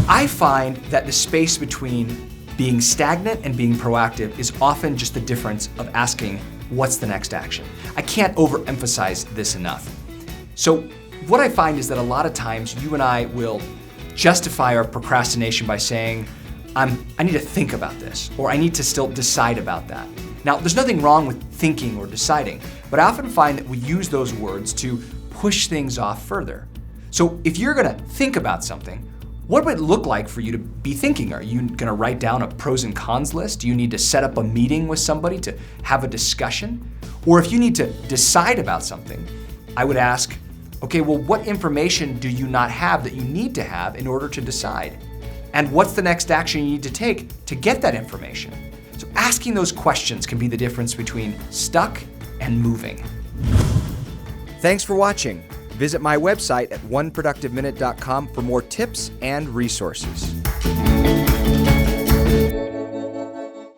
I find that the space between being stagnant and being proactive is often just the difference of asking, what's the next action? I can't overemphasize this enough. So what I find is that a lot of times you and I will justify our procrastination by saying, I need to think about this, or I need to still decide about that. Now, there's nothing wrong with thinking or deciding, but I often find that we use those words to push things off further. So if you're gonna think about something, what would it look like for you to be thinking? Are you gonna write down a pros and cons list? Do you need to set up a meeting with somebody to have a discussion? Or if you need to decide about something, I would ask, okay, well, what information do you not have that you need to have in order to decide? And what's the next action you need to take to get that information? So asking those questions can be the difference between stuck and moving. Thanks for watching. Visit my website at oneproductiveminute.com for more tips and resources.